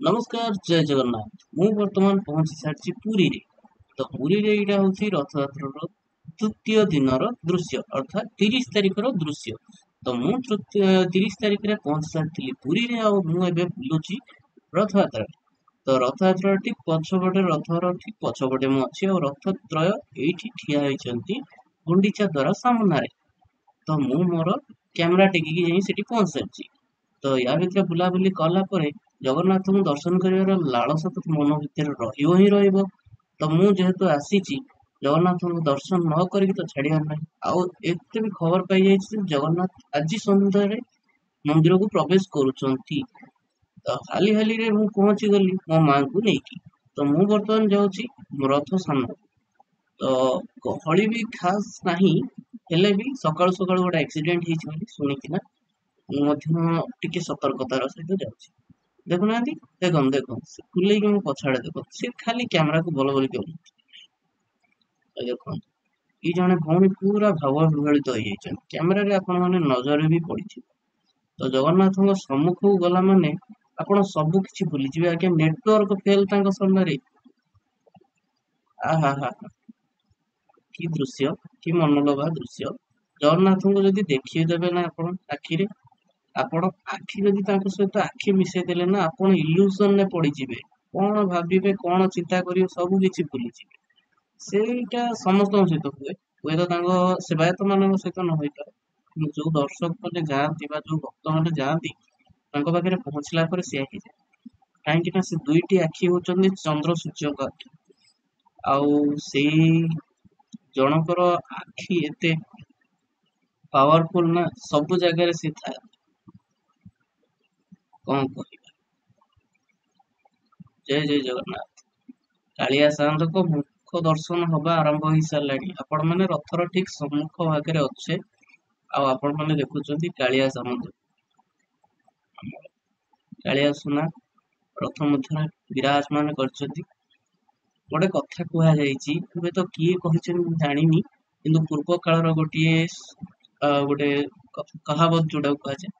नमस्कार जय जगन्नाथ ମୁଁ ବର୍ତ୍ତମାନ ପହଞ୍ଚି ସାରିଛି ପୁରୀରେ। ତ ପୁରୀରେ ଏଇଟା ହଉଛି ରଥଯାତ୍ରାର ତୃତୀୟ ଦିନର ଦୃଶ୍ୟ ଅର୍ଥାତ୍ 30 ତାରିଖର ଦୃଶ୍ୟ। ତ ମୁଁ 30 ତାରିଖରେ ପହଞ୍ଚି ସାରିଥିଲି ପୁରୀରେ ଆଉ ମୁଁ ଏବେ ବୁଲୁଛି ରଥଯାତ୍ରା। ତ ରଥଯାତ୍ରା ଠିକ୍ ପଛପଟେ ରଥର ଠିକ୍ ପଛପଟେ ମୁଁ ଅଛି ଆଉ ରଥତ୍ରୟ ଏଇଠି ଠିଆ ହେଇଛନ୍ତି ଗୁଣ୍ଡିଚା ଦ୍ୱାର ସାମ୍ନାରେ। ତ ମୁଁ ମୋର କ୍ୟାମେରା ଟେକିକି ଯାଇ ସେଠି ପହଞ୍ଚି ସାରିଛି। ତ ୟା ଭିତରେ ବୁଲାବୁଲି କଲା ପରେ ଜଗନ୍ନାଥଙ୍କୁ ଦର୍ଶନ କରିବାର ଲାଳସା ତ ମନ ଭିତରେ ରହିବ ହିଁ ରହିବ। ତ ମୁଁ ଯେହେତୁ ଆସିଛି ଜଗନ୍ନାଥଙ୍କୁ ଦର୍ଶନ ନ କରିକି ତ ଛାଡିବାର ନାହିଁ। ଆଉ ଏତେ ବି ଖବର ପାଇଯାଇଛି ଯେ ଜଗନ୍ନାଥ ଆଜି ସନ୍ଧ୍ୟାରେ ମନ୍ଦିରକୁ ପ୍ରବେଶ କରୁଛନ୍ତି। ତ ହାଲି ହାଲିରେ ମୁଁ ପହଞ୍ଚି ଗଲି ମୋ ମାଙ୍କୁ ନେଇକି। ତ ମୁଁ ବର୍ତ୍ତମାନ ଯାଉଛି ରଥ ସାମ୍ନା। ତ ଗହଳି ବି ଖାସ୍ ନାହିଁ, ହେଲେ ବି ସକାଳୁ ସକାଳୁ ଗୋଟେ ଆକ୍ସିଡେଣ୍ଟ ହେଇଛି ବୋଲି ଶୁଣିକିନା ମୁଁ ମଧ୍ୟ ଟିକେ ସତର୍କତାର ସହିତ ଯାଉଛି। ଦେଖୁନାହାନ୍ତି, ଦେଖନ୍ତୁ ସେ କୁଲେଇକି ମୋ ପଛଆଡେ ଦେଖନ୍ତୁ, ସେ ଖାଲି କ୍ୟାମେରାକୁ ଭଲ ବୋଲି କହୁଛନ୍ତି। ଦେଖନ୍ତୁ, ଏଇ ଜଣେ ଭଉଣୀ ପୁରା ଭାବ ବିହଳିତ ହେଇଯାଇଛନ୍ତି। କ୍ୟାମେରାରେ ଆପଣ ମାନେ ନଜର ବି ପଡିଥିବ। ତ ଜଗନ୍ନାଥଙ୍କ ସମ୍ମୁଖକୁ ଗଲା ମାନେ ଆପଣ ସବୁ କିଛି ଭୁଲିଯିବେ ଆଜ୍ଞା। ନେଟୱାର୍କ ଫେଲ ତାଙ୍କ ସାମ୍ନାରେ। ଆହା ହା ହା, କି ଦୃଶ୍ୟ, କି ମନଲୋଭା ଦୃଶ୍ୟ। ଜଗନ୍ନାଥଙ୍କୁ ଯଦି ଦେଖିଦେବେ ନା ଆପଣ ଆଖିରେ, ଆପଣ ଆଖି ଯଦି ତାଙ୍କ ସହିତ ଆଖି ମିଶେଇ ଦେଲେ ନା ଆପଣ ଇଲ୍ୟୁସନରେ ପଡିଯିବେ। କଣ ଭାବିବେ, କଣ ଚିନ୍ତା କରିବେ, ସବୁ କିଛି ଭୁଲିଯିବେ। ସେଇଟା ସମସ୍ତଙ୍କ ସହିତ ହୁଏ, ହୁଏତ ତାଙ୍କ ସେବାୟତ ମାନଙ୍କ ସହିତ ନ ହେଇପାରେ, କିନ୍ତୁ ଯୋଉ ଦର୍ଶକ ମାନେ ଯାଆନ୍ତି ବା ଯୋଉ ଭକ୍ତ ମାନେ ଯାଆନ୍ତି ତାଙ୍କ ପାଖରେ ପହଞ୍ଚିଲା ପରେ ସେୟା ହେଇଯାଏ। କାହିଁକି ନା ସେ ଦୁଇଟି ଆଖି ହଉଛନ୍ତି ଚନ୍ଦ୍ର ସୂର୍ଯ୍ୟଙ୍କ ଆଖି। ଆଉ ସେଇ ଜଣଙ୍କର ଆଖି ଏତେ ପାୱାରଫୁଲ ନା, ସବୁ ଜାଗାରେ ସେ ଥାଏ। କଣ କହିବା, ଜୟ ଜୟ ଜଗନ୍ନାଥ। କାଳିଆ ସାଆନ୍ତଙ୍କ ମୁଖ ଦର୍ଶନ ହବା ଆରମ୍ଭ ହେଇ ସାରିଲାଣି। ଆପଣ ମାନେ ରଥର ଠିକ ସମ୍ମୁଖ ଭାଗରେ ଅଛେ ଆଉ ଆପଣ ମାନେ ଦେଖୁଛନ୍ତି କାଳିଆ ସାମନ୍ତ, କାଳିଆ ସୁନା ରଥ ମଧ୍ୟରେ ବିରାଜମାନ କରିଛନ୍ତି। ଗୋଟେ କଥା କୁହାଯାଇଛି, ହୁଏତ କିଏ କହିଛନ୍ତି ମୁଁ ଜାଣିନି, କିନ୍ତୁ ପୂର୍ବ କାଳର ଗୋଟେ କହାବତ ଯୋଉଟାକୁ କୁହାଯାଏ,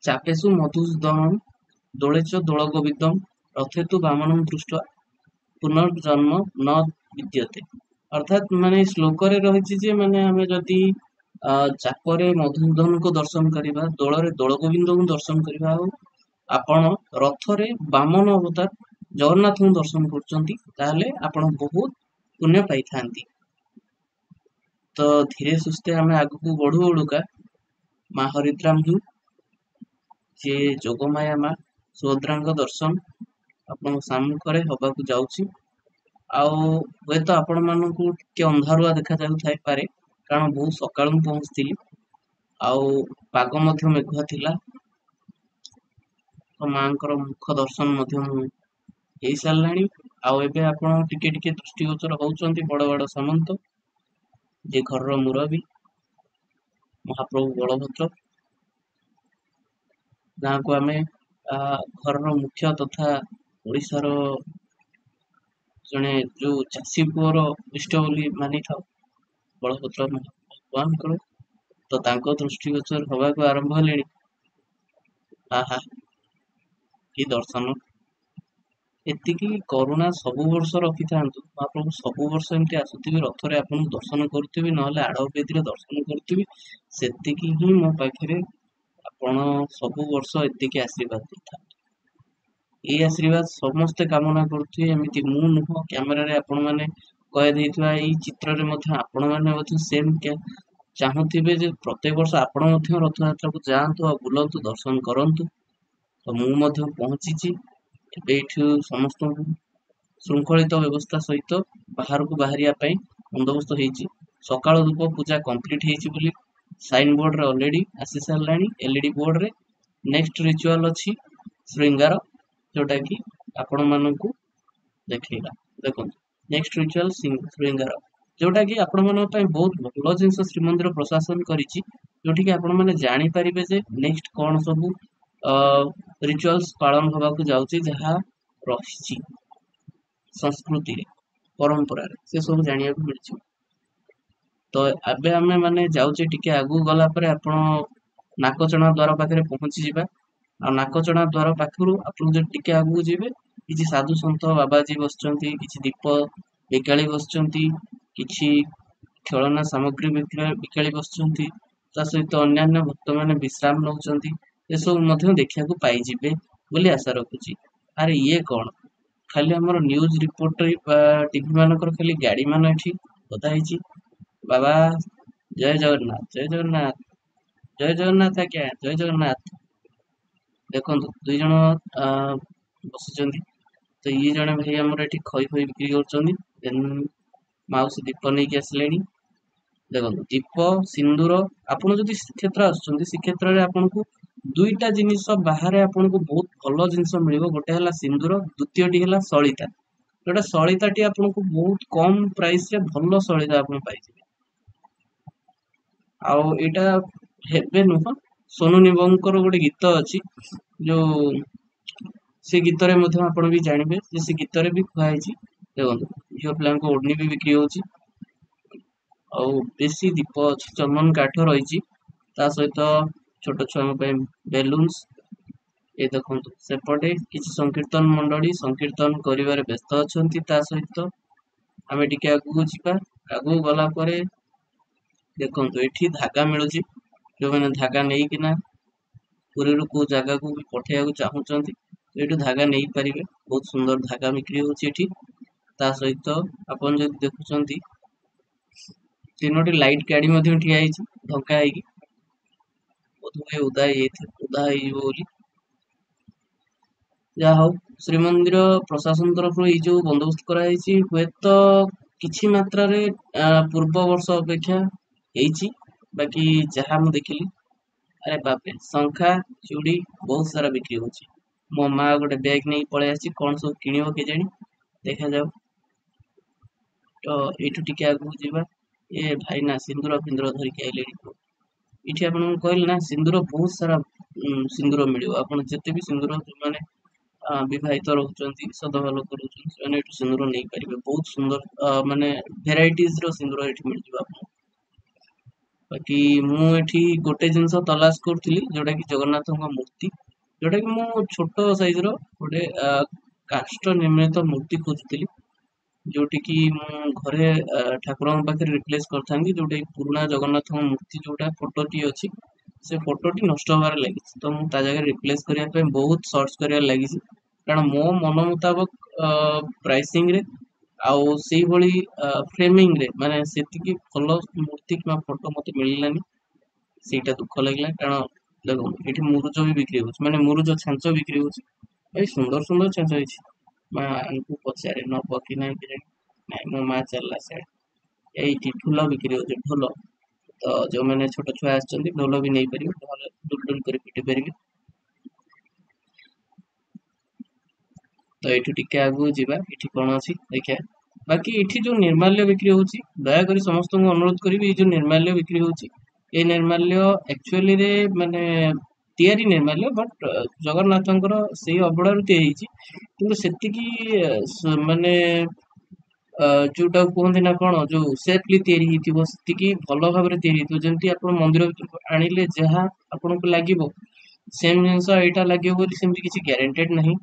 ଚାପେଶୁ ମଧୁସୂଦନମ୍ ଦୋଳେଚ ଦୋଳଗୋବିନ୍ଦମ୍ ରଥେତୁ ବାମନମ୍ ଦୃଷ୍ଟ ପୁନର୍ଜନ୍ମ ନ ବିଦ୍ୟତେ। ଅର୍ଥାତ୍ ମାନେ ଶ୍ଲୋକରେ ରହିଛି ଯେ ମାନେ ଆମେ ଯଦି ଚାପରେ ମଧୁସୂଦନଙ୍କୁ ଦର୍ଶନ କରିବା, ଦୋଳରେ ଦୋଳଗୋବିନ୍ଦଙ୍କୁ ଦର୍ଶନ କରିବା, ଆଉ ଆପଣ ରଥରେ ବାମନ ଅବତାର ଜଗନ୍ନାଥଙ୍କୁ ଦର୍ଶନ କରୁଛନ୍ତି, ତାହେଲେ ଆପଣ ବହୁତ ପୁଣ୍ୟ ପାଇଥାନ୍ତି। ତ ଧୀରେ ସୁସ୍ଥେ ଆମେ ଆଗକୁ ବଢୁ ବଢୁକା ମା ହରିଦ୍ରାମ ଯିଏ ଯୋଗମାୟା ମା ସୁଭଦ୍ରାଙ୍କ ଦର୍ଶନ ଆପଣଙ୍କ ସମ୍ମୁଖରେ ହବାକୁ ଯାଉଛି। ଆଉ ହୁଏତ ଆପଣ ମାନଙ୍କୁ ଟିକେ ଅନ୍ଧାରୁଆ ଦେଖାଯାଉଥାଇପାରେ, କାରଣ ବହୁତ ସକାଳୁ ମୁଁ ପହଞ୍ଚିଥିଲି ଆଉ ପାଗ ମଧ୍ୟ ମେଘୁଆ ଥିଲା। ତ ମାଙ୍କର ମୁଖ ଦର୍ଶନ ମଧ୍ୟ ମୁଁ ହେଇ ସାରିଲାଣି। ଆଉ ଏବେ ଆପଣ ଟିକେ ଟିକେ ଦୃଷ୍ଟିଗୋଚର ହଉଛନ୍ତି ବଡ ବଡ ସାମନ୍ତ, ଯେ ଘରର ମୁରବୀ ମହାପ୍ରଭୁ ବଳଭଦ୍ର, ଯାହାକୁ ଆମେ ଘରର ମୁଖ୍ୟ ତଥା ଓଡିଶାର ଜଣେ ଯୋଉ ଚାଷୀ ପୁଅର ଇଷ୍ଟ ବୋଲି ମାନିଥାଉ ବଳଭଦ୍ର ଭଗବାନଙ୍କର। ତ ତାଙ୍କ ଦୃଷ୍ଟିଗୋଚର ହବାକୁ ଆରମ୍ଭ ହେଲେଣି। ଆହା, କି ଦର୍ଶନ! ଏତିକି କରୁଣା ସବୁ ବର୍ଷ ରଖିଥାନ୍ତୁ, ମହାପ୍ରଭୁ ସବୁ ବର୍ଷ ଏମିତି ଆସୁଥିବେ ରଥରେ ଆପଣଙ୍କୁ ଦର୍ଶନ କରୁଥିବେ, ନହେଲେ ଆଡବ ବେଦୀରେ ଦର୍ଶନ କରୁଥିବେ। ସେତିକି ହିଁ ମୋ ପାଖରେ, ଆପଣ ସବୁ ବର୍ଷ ଏତିକି ଆଶୀର୍ବାଦ ଦେଇଥାନ୍ତୁ। ଏଇ ଆଶୀର୍ବାଦ ସମସ୍ତେ କାମନା କରୁଥିବେ, ଏମିତି ମୁଁ ନୁହଁ। କ୍ୟାମେରାରେ ଆପଣ ମାନେ କହିଦେଇଥିବା ଏଇ ଚିତ୍ରରେ ମଧ୍ୟ ଆପଣ ମାନେ ମଧ୍ୟ ସେମ ଚାହୁଁଥିବେ ଯେ ପ୍ରତ୍ୟେକ ବର୍ଷ ଆପଣ ମଧ୍ୟ ରଥଯାତ୍ରାକୁ ଯାଆନ୍ତୁ ଆଉ ବୁଲନ୍ତୁ, ଦର୍ଶନ କରନ୍ତୁ। ତ ମୁଁ ମଧ୍ୟ ପହଞ୍ଚିଛି। ଏବେ ଏଇଠୁ ସମସ୍ତଙ୍କୁ ଶୃଙ୍ଖଳିତ ବ୍ୟବସ୍ଥା ସହିତ ବାହାରକୁ ବାହାରିବା ପାଇଁ ବନ୍ଦୋବସ୍ତ ହେଇଛି। ସକାଳ ଧୂପ ପୂଜା କମ୍ପ୍ଲିଟ ହେଇଛି ବୋଲି ସାଇନ ବୋର୍ଡରେ ଅଲରେଡି ଆସି ସାରିଲାଣି, ଏଲଇଡି ବୋର୍ଡରେ। ନେକ୍ସଟ ରିଚୁଆଲ ଅଛି ଶୃଙ୍ଗାର, ଯୋଉଟା କି ଆପଣ ମାନଙ୍କୁ ଦେଖେଇବା। ଦେଖନ୍ତୁ, ନେକ୍ସଟ ରିଚୁଆଲ ଶୃଙ୍ଗାର, ଯୋଉଟା କି ଆପଣ ମାନଙ୍କ ପାଇଁ ବହୁତ ଭଲ ଜିନିଷ ଶ୍ରୀମନ୍ଦିର ପ୍ରଶାସନ କରିଛି, ଯୋଉଠି କି ଆପଣ ମାନେ ଜାଣିପାରିବେ ଯେ ନେକ୍ସଟ କଣ ସବୁ ରିଚୁଆଲସ ପାଳନ ହବାକୁ ଯାଉଛି, ଯାହା ରହିଛି ସଂସ୍କୃତିରେ, ପରମ୍ପରାରେ, ସେ ସବୁ ଜାଣିବାକୁ ମିଳିଛି। ତ ଏବେ ଆମେ ମାନେ ଯାଉଛେ, ଟିକେ ଆଗକୁ ଗଲା ପରେ ଆପଣ ନାକଚଣା ଦ୍ୱାର ପାଖରେ ପହଞ୍ଚିଯିବା। ଆଉ ନାକଚଣା ଦ୍ୱାର ପାଖରୁ ଆପଣ ଯଦି ଟିକେ ଆଗକୁ ଯିବେ କିଛି ସାଧୁ ସନ୍ଥ ବାବାଜୀ ବସିଛନ୍ତି, କିଛି ଦୀପ ବିକାଳି ବସିଛନ୍ତି, କିଛି ଖେଳନା ସାମଗ୍ରୀ ବିକାଳି ବସିଛନ୍ତି, ତା ସହିତ ଅନ୍ୟାନ୍ୟ ଭକ୍ତମାନେ ବିଶ୍ରାମ ନଉଛନ୍ତି। ଏସବୁ ମଧ୍ୟ ଦେଖିବାକୁ ପାଇଯିବେ ବୋଲି ଆଶା ରଖୁଛି। ଆରେ ଇଏ କଣ? ଖାଲି ଆମର ନ୍ୟୁଜ ରିପୋର୍ଟରେ ବା ଟିଭି ମାନଙ୍କର ଖାଲି ଗାଡି ମାନ ଏଠି ବଧା ହେଇଛି। ବାବା ଜୟ ଜଗନ୍ନାଥ, ଜୟ ଜଗନ୍ନାଥ, ଜୟ ଜଗନ୍ନାଥ ଆଜ୍ଞା, ଜୟ ଜଗନ୍ନାଥ। ଦେଖନ୍ତୁ ଦୁଇ ଜଣ ଆ ବସିଛନ୍ତି। ତ ଇଏ ଜଣେ ଭାଇ ଆମର ଏଠି ଖଇ ଫଇ ବିକ୍ରି କରୁଛନ୍ତି। ଦେନ୍ ମାଉସୀ ଦୀପ ନେଇକି ଆସିଲେଣି। ଦେଖନ୍ତୁ ଦୀପ, ସିନ୍ଦୁର, ଆପଣ ଯଦି ଶ୍ରୀକ୍ଷେତ୍ର ଆସୁଛନ୍ତି, ଶ୍ରୀକ୍ଷେତ୍ରରେ ଆପଣଙ୍କୁ ଦୁଇଟା ଜିନିଷ ବାହାରେ ଆପଣଙ୍କୁ ବହୁତ ଭଲ ଜିନିଷ ମିଳିବ। ଗୋଟେ ହେଲା ସିନ୍ଦୁର, ଦ୍ଵିତୀୟଟି ହେଲା ସଳିତା। ଯୋଉଟା ସଳିତାଟି ଆପଣଙ୍କୁ ବହୁତ କମ ପ୍ରାଇସ ରେ ଭଲ ସଳିତା ଆପଣ ପାଇଯିବେ। ଆଉ ଏଇଟା ହେବେ ନୁହଁ, ସୋନୁ ନିଗମଙ୍କର ଗୋଟେ ଗୀତ ଅଛି ଯୋଉ ସେ ଗୀତରେ ମଧ୍ୟ ଆପଣ ବି ଜାଣିବେ ଯେ ସେ ଗୀତରେ ବି କୁହାଯାଇଛି। ଦେଖନ୍ତୁ ଝିଅ ପିଲାଙ୍କ ଓଢଣୀ ବି ବିକ୍ରି ହଉଛି। ଆଉ ବେଶୀ ଦୀପ ଅଛି, ଚନ୍ଦନ କାଠ ରହିଛି। ତା ସହିତ ଛୋଟ ଛୁଆଙ୍କ ପାଇଁ ବେଲୁନ୍ସ। ଏ ଦେଖନ୍ତୁ ସେପଟେ କିଛି ସଂକୀର୍ତ୍ତନ ମଣ୍ଡଳୀ ସଂକୀର୍ତ୍ତନ କରିବାରେ ବ୍ୟସ୍ତ ଅଛନ୍ତି। ତା ସହିତ ଆମେ ଟିକେ ଆଗକୁ ଯିବା। ଆଗକୁ ଗଲା ପରେ ଦେଖନ୍ତୁ ଏଠି ଧାଗା ମିଳୁଛି। ଯୋଉମାନେ ଧାଗା ନେଇକିନା ପୁରୀରୁ କୋଉ ଜାଗାକୁ ବି ପଠେଇବାକୁ ଚାହୁଁଛନ୍ତି, ଏଇଠୁ ଧାଗା ନେଇପାରିବେ। ବହୁତ ସୁନ୍ଦର ଧାଗା ବିକ୍ରି ହଉଛି ଏଠି। ତା ସହିତ ଆପଣ ଯଦି ଦେଖୁଛନ୍ତି ତିନୋଟି ଲାଇଟ୍ ଗାଡି ମଧ୍ୟ ଠିଆ ହେଇଛି ଢଙ୍କା ହେଇକି। ବୋଧହୁଏ ଓଦା ହେଇଯିବ ବୋଲି। ଯାହା ହଉ ଶ୍ରୀମନ୍ଦିର ପ୍ରଶାସନ ତରଫରୁ ଏଇ ଯୋଉ ବନ୍ଦୋବସ୍ତ କରାଯାଇଛି, ହୁଏତ କିଛି ମାତ୍ରାରେ ପୂର୍ବ ବର୍ଷ ଅପେକ୍ଷା ହେଇଛି। ବାକି ଯାହା ମୁଁ ଦେଖିଲି, ଆରେ ବାପରେ ଶଙ୍ଖା ଚୁଡି ବହୁତ ସାରା ବିକ୍ରି ହଉଛି। ମୋ ମା ଗୋଟେ ବ୍ୟାଗ ନେଇକି ପଳେଇ ଆସିଛି, କଣ ସବୁ କିଣିବ କେଜାଣି ଦେଖାଯାଉ। ତ ଏଇଠୁ ଟିକେ ଆଗକୁ ଯିବା। ଏ ଭାଇନା ସିନ୍ଦୁର ଫିନ୍ଦୁର ଧରିକି ଆଇଲେଣି। ଏଠି ଆପଣଙ୍କୁ କହିଲି ନା ସିନ୍ଦୁର ବହୁତ ସାରା ସିନ୍ଦୁର ମିଳିବ। ଆପଣ ଯେତେ ବି ସିନ୍ଦୁର ମାନେ ବିବାହିତ ରହୁଛନ୍ତି, ସଧବା ଲୋକ ରହୁଛନ୍ତି, ସେମାନେ ଏଠୁ ସିନ୍ଦୁର ନେଇପାରିବେ। ବହୁତ ସୁନ୍ଦର ମାନେ ଭେରାଇଟିଜ ର ସିନ୍ଦୁର ଏଠି ମିଳିଯିବ ଆପଣଙ୍କୁ। ବାକି ମୁଁ ଏଠି ଗୋଟେ ଜିନିଷ ତଲାସ କରୁଥିଲି, ଯୋଉଟା କି ଜଗନ୍ନାଥଙ୍କ ମୂର୍ତ୍ତି। ଯୋଉଟା କି ମୁଁ ଛୋଟ ସାଇଜ ର ଗୋଟେ କାଷ୍ଠ ନିର୍ମିତ ମୂର୍ତ୍ତି ଖୋଜୁଥିଲି। ଯୋଉଠି କି ମୁଁ ଘରେ ଠାକୁରଙ୍କ ପାଖରେ ରିପ୍ଲେସ କରିଥାନ୍ତି। ଯୋଉଟା କି ପୁରୁଣା ଜଗନ୍ନାଥଙ୍କ ମୂର୍ତ୍ତି ଯୋଉଟା ଫଟୋଟି ଅଛି, ସେ ଫଟୋଟି ନଷ୍ଟ ହବାରେ ଲାଗିଛି। ତ ମୁଁ ତା ଜାଗାରେ ରିପ୍ଲେସ କରିବା ପାଇଁ ବହୁତ ସର୍ଚ୍ଚ କରିବାରେ ଲାଗିଛି। କାରଣ ମୋ ମନ ମୁତାବକ ପ୍ରାଇସିଂ ରେ ଆଉ ସେଇଭଳି ଫ୍ରେମିଂ ରେ ମାନେ ସେତିକି ଭଲ ମୂର୍ତ୍ତି କିମ୍ବା ଫଟୋ ମତେ ମିଳିଲାନି। ସେଇଟା ଦୁଃଖ ଲାଗିଲା। କାରଣ ଦେଖନ୍ତୁ ଏଠି ମୁରୁଜ ବି ବିକ୍ରି ହଉଛି, ମାନେ ମୁରୁଜ ଛାଞ୍ଚ ବିକ୍ରି ହଉଛି। ଭାଇ ସୁନ୍ଦର ସୁନ୍ଦର ଛାଞ୍ଚ ହେଇଛି। ମାଙ୍କୁ ପଚାରେ ନବ କି ନାଇଁ କେଜାଣି। ନାଇଁ ମୋ ମା ଚାଲିଲା ସିଆଡେ। ଏଇଠି ଢୋଲ ବିକ୍ରି ହଉଛି, ଢୋଲ। ତ ଯୋଉମାନେ ଛୋଟ ଛୁଆ ଆସିଛନ୍ତି ଢୋଲ ବି ନେଇପାରିବେ, ଢୋଲ ଦୁଲ କରି ପିଟି ପାରିବେ। ତ ଏଇଠୁ ଟିକେ ଆଗକୁ ଯିବା, ଏଠି କଣ ଅଛି ଦେଖିବା। ବାକି ଏଠି ଯୋଉ ନିର୍ମାଲ୍ୟ ବିକ୍ରି ହଉଛି, ଦୟାକରି ସମସ୍ତଙ୍କୁ ଅନୁରୋଧ କରିବି, ଏଇ ଯୋଉ ନିର୍ମାଲ୍ୟ ବିକ୍ରି ହଉଛି, ଏଇ ନିର୍ମାଲ୍ୟ ଆକ୍ଚୁଆଲିରେ ମାନେ ତିଆରି ନିର୍ମାଲ୍ୟ, ବଟ୍ ଜଗନ୍ନାଥଙ୍କର ସେଇ ଅବଡାରୁ ତିଆରି ହେଇଛି। କିନ୍ତୁ ସେତିକି ମାନେ ଯୋଉଟା କୁହନ୍ତି ନା କଣ, ଯୋଉ ସେଫଲି ତିଆରି ହେଇଥିବ, ସେତିକି ଭଲ ଭାବରେ ତିଆରି ହେଇଥିବ। ଯେମିତି ଆପଣ ମନ୍ଦିର ଭିତରକୁ ଆଣିଲେ ଯାହା ଆପଣଙ୍କୁ ଲାଗିବ, ସେମ ଜିନିଷ ଏଇଟା ଲାଗିବ ବୋଲି ସେମିତି କିଛି ଗ୍ୟାରେଣ୍ଟେଡ ନାହିଁ।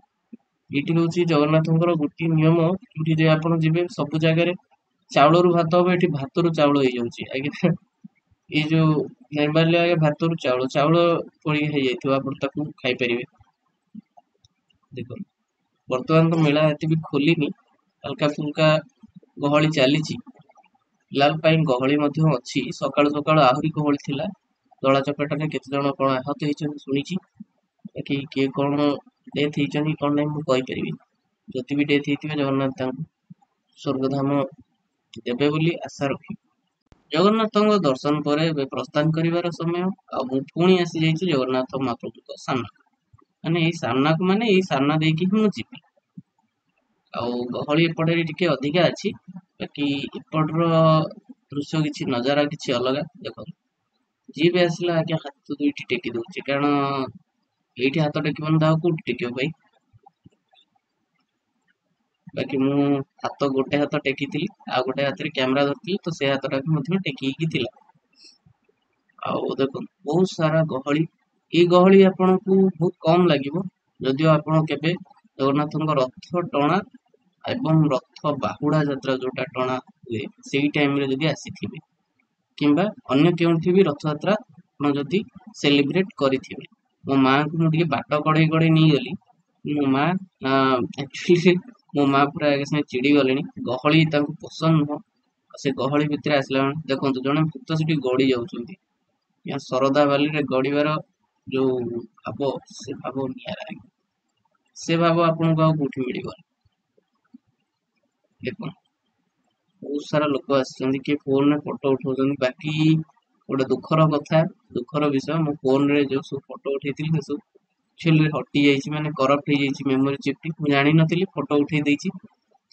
ଏଇଠି ହଉଛି ଜଗନ୍ନାଥଙ୍କର ଗୋଟିଏ ନିୟମ, ଯୋଉଠି ଯେ ଆପଣ ଯିବେ ସବୁ ଜାଗାରେ ଚାଉଳରୁ ଭାତ ହବ, ଏଠି ଭାତରୁ ଚାଉଳ ହେଇଯାଉଛି ଆଜ୍ଞା। ଏଇ ଯୋଉ ନିର୍ମାଲ୍ୟ ଆଜ୍ଞା ଭାତରୁ ଚାଉଳ, ଚାଉଳ ପଡି ହେଇଯାଇଥିବ, ଆପଣ ତାକୁ ଖାଇପାରିବେ। ଦେଖନ୍ତୁ ବର୍ତ୍ତମାନ ତ ମେଳା ଏତେ ବି ଖୋଲିନି, ହାଲକା ଫୁଲକା ଗହଳି ଚାଲିଛି। ଫିଲହାଲ ପାଇଁ ଗହଳି ମଧ୍ୟ ଅଛି। ସକାଳୁ ସକାଳୁ ଆହୁରି ଗହଳି ଥିଲା। ଦଳା ଚକଟାରେ କେତେ ଜଣ କଣ ଆହତ ହେଇଛନ୍ତି ଶୁଣିଛି। ବାକି କିଏ କଣ ଡେଥ୍ ହେଇଛନ୍ତି କଣ ନାହିଁ ମୁଁ କହିପାରିବିନି। ଯଦି ବି ଡେଥ୍ ହେଇଥିବେ ଜଗନ୍ନାଥ ତାଙ୍କୁ ସ୍ୱର୍ଗଧାମ ଦେବେ ବୋଲି ଆଶା ରଖିବି। ଜଗନ୍ନାଥଙ୍କ ଦର୍ଶନ ପରେ ଏବେ ପ୍ରସ୍ଥାନ କରିବାର ସମୟ। ଆଉ ମୁଁ ପୁଣି ଆସିଯାଇଛି ଜଗନ୍ନାଥ ମହାପ୍ରଭୁଙ୍କ ସାମ୍ନାକୁ। ମାନେ ଏଇ ସାମ୍ନାକୁ, ମାନେ ଏଇ ସାମ୍ନା ଦେଇକି ହିଁ ମୁଁ ଯିବି। ଆଉ ଗହଳି ଏପଟେ ଟିକେ ଅଧିକା ଅଛି। ବାକି ଏପଟର ଦୃଶ୍ୟ କିଛି ନଜାରା କିଛି ଅଲଗା। ଦେଖନ୍ତୁ ଯିଏ ବି ଆସିଲା ଆଜ୍ଞା ହାତ ଦୁଇଟି ଟେକି ଦଉଛି, କାରଣ ଏଇଠି ହାତ ଟେକିବନି ତ ଆଉ କୋଉଠି ଟେକିବ ଭାଇ। ବାକି ମୁଁ ଗୋଟେ ହାତ ଟେକିଥିଲି, ଆଉ ଗୋଟେ ହାତରେ କ୍ୟାମେରା ଧରିଥିଲି, ତ ସେ ହାତଟାକୁ ମଧ୍ୟ ଟେକିକି ଥିଲା। ଆଉ ଦେଖନ୍ତୁ ବହୁତ ସାରା ଗହଳି, ଏଇ ଗହଳି ଆପଣଙ୍କୁ ବହୁତ କମ ଲାଗିବ ଯଦିଓ ଆପଣ କେବେ ଜଗନ୍ନାଥଙ୍କ ରଥ ଟଣା ଏବଂ ରଥ ବାହୁଡା ଯାତ୍ରା ଯୋଉଟା ଟଣା ହୁଏ ସେଇ ଟାଇମରେ ଯଦି ଆସିଥିବେ କିମ୍ବା ଅନ୍ୟ କେଉଁଠି ବି ରଥଯାତ୍ରା ଆପଣ ଯଦି ସେଲିବ୍ରେଟ କରିଥିବେ। ମୋ ମାଙ୍କୁ ମୁଁ ଟିକେ ବାଟ କଢେଇ କଢେଇ ନେଇଗଲି। ମୋ ମା ଆକ୍ଚୁଆଲି ମୋ ମା ପୁରା ଆଗେ ସାଙ୍ଗେ ଚିଡି ଗଲେଣି, ଗହଳି ତାଙ୍କୁ ପସନ୍ଦ ନୁହଁ। ଆଉ ସେ ଗହଳି ଭିତରେ ଆସିଲା ମାନେ ଦେଖନ୍ତୁ ଜଣେ ଭକ୍ତ ସେଠି ଗଡି ଯାଉଛନ୍ତି। ଶରଧା ବାଲିରେ ଗଡିବାର ଯୋଉ ଭାବ, ସେ ଭାବ ନିଆରା ଆଜ୍ଞା। ସେ ଭାବ ଆପଣଙ୍କୁ ଆଉ କୋଉଠି ମିଳିବନି। ଦେଖନ୍ତୁ ବହୁତ ସାରା ଲୋକ ଆସିଛନ୍ତି, କିଏ ଫୋନରେ ଫଟୋ ଉଠଉଛନ୍ତି। ବାକି ଗୋଟେ ଦୁଃଖର କଥା, ଦୁଃଖର ବିଷୟ, ମୋ ଫୋନରେ ଯୋଉ ସବୁ ଫଟୋ ଉଠେଇଥିଲି ସେ ସବୁ ଆକ୍ଚୁଆଲି ହଟି ଯାଇଛି, ମାନେ କରପ୍ଟ ହେଇଯାଇଛି ମେମୋରି ଚିପଟି। ମୁଁ ଜାଣିନଥିଲି, ଫଟୋ ଉଠେଇ ଦେଇଛି।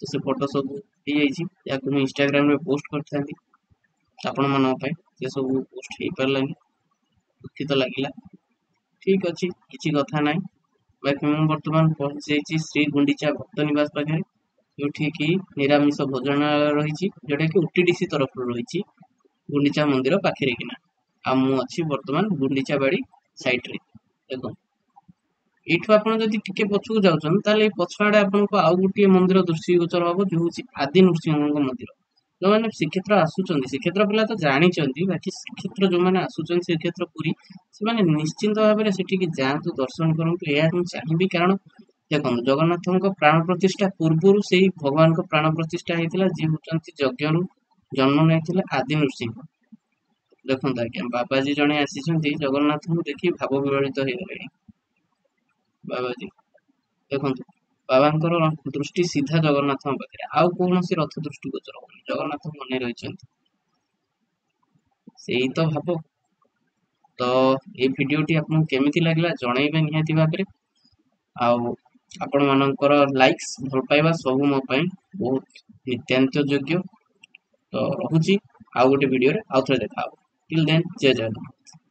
ତ ସେ ଫଟୋ ସବୁ ହେଇଯାଇଛି, ଯାହାକୁ ମୁଁ ଇନଷ୍ଟାଗ୍ରାମରେ ପୋଷ୍ଟ କରିଥାନ୍ତି ଆପଣମାନଙ୍କ ପାଇଁ, ସେ ସବୁ ପୋଷ୍ଟ ହେଇପାରିଲାନି, ଦୁଃଖିତ ଲାଗିଲା। ଠିକ ଅଛି, କିଛି କଥା ନାହିଁ। ବାକି ମୁଁ ବର୍ତ୍ତମାନ ପହଞ୍ଚି ଯାଇଛି ଶ୍ରୀ ଗୁଣ୍ଡିଚା ଭକ୍ତ ନିବାସ ପାଖରେ, ଯୋଉଠି କି ନିରାମିଷ ଭୋଜନାଳୟ ରହିଛି, ଯୋଉଟା କି OTDC ତରଫରୁ ରହିଛି ଗୁଣ୍ଡିଚା ମନ୍ଦିର ପାଖରେ କିନା। ଆଉ ମୁଁ ଅଛି ବର୍ତ୍ତମାନ ଗୁଣ୍ଡିଚା ବାଡି ସାଇଟରେ। ଦେଖନ୍ତୁ ଏଇଠୁ ଆପଣ ଯଦି ଟିକେ ପଛକୁ ଯାଉଛନ୍ତି ତାହେଲେ ଏଇ ପଛ ଆଡେ ଆପଣଙ୍କୁ ଆଉ ଗୋଟିଏ ମନ୍ଦିର ଦୃଷ୍ଟିଗୋଚର ହବ, ଯୋଉ ହଉଛି ଆଦି ନୃସିଂହଙ୍କ ମନ୍ଦିର। ଯୋଉମାନେ ଶ୍ରୀକ୍ଷେତ୍ର ଆସୁଛନ୍ତି, ଶ୍ରୀକ୍ଷେତ୍ର ପିଲା ତ ଜାଣିଛନ୍ତି, ବାକି ଶ୍ରୀକ୍ଷେତ୍ର ଯୋଉମାନେ ଆସୁଛନ୍ତି ଶ୍ରୀକ୍ଷେତ୍ର ପୁରୀ, ସେମାନେ ନିଶ୍ଚିନ୍ତ ଭାବରେ ସେଠିକି ଯାଆନ୍ତୁ, ଦର୍ଶନ କରନ୍ତୁ, ଏହା ମୁଁ ଚାହିଁବି। କାରଣ ଦେଖନ୍ତୁ ଜଗନ୍ନାଥଙ୍କ ପ୍ରାଣ ପ୍ରତିଷ୍ଠା ପୂର୍ବରୁ ସେଇ ଭଗବାନଙ୍କ ପ୍ରାଣ ପ୍ରତିଷ୍ଠା ହେଇଥିଲା, ଯିଏ ହଉଛନ୍ତି ଯଜ୍ଞରୁ ଜନ୍ମ ନେଇଥିଲେ ଆଦି ନୃସିଂହ। ଦେଖନ୍ତୁ ଆଜ୍ଞା, ବାବାଜୀ ଜଣେ ଆସିଛନ୍ତି, ଜଗନ୍ନାଥଙ୍କୁ ଦେଖି ଭାବ ବିହଳିତ ହେଇଗଲେଣି। ବାବାଜୀ ଦେଖନ୍ତୁ, ବାବାଙ୍କର ଦୃଷ୍ଟି ସିଧା ଜଗନ୍ନାଥଙ୍କ ପାଖରେ, ଆଉ କୌଣସି ରଥ ଦୃଷ୍ଟି ଗୋଚର ହଉନି, ଜଗନ୍ନାଥ ମନେ ରହିଛନ୍ତି। ସେଇ ତ ଭାବ। ତ ଏଇ ଭିଡିଓଟି ଆପଣଙ୍କୁ କେମିତି ଲାଗିଲା ଜଣେଇବେ ନିହାତି ଭାବରେ। ଆଉ ଆପଣ ମାନଙ୍କର ଲାଇକ୍ସ, ଭଲ ପାଇବା ସବୁ ମୋ ପାଇଁ ବହୁତ ନିତ୍ୟାନ୍ତ ଯୋଗ୍ୟ। ତ ରହୁଛି, ଆଉ ଗୋଟେ ଭିଡିଓରେ ଆଉ ଥରେ ଦେଖା ହବ। ଟିଲ୍ ଦେନ୍, ଜୟ ଜଗନ୍ନାଥ।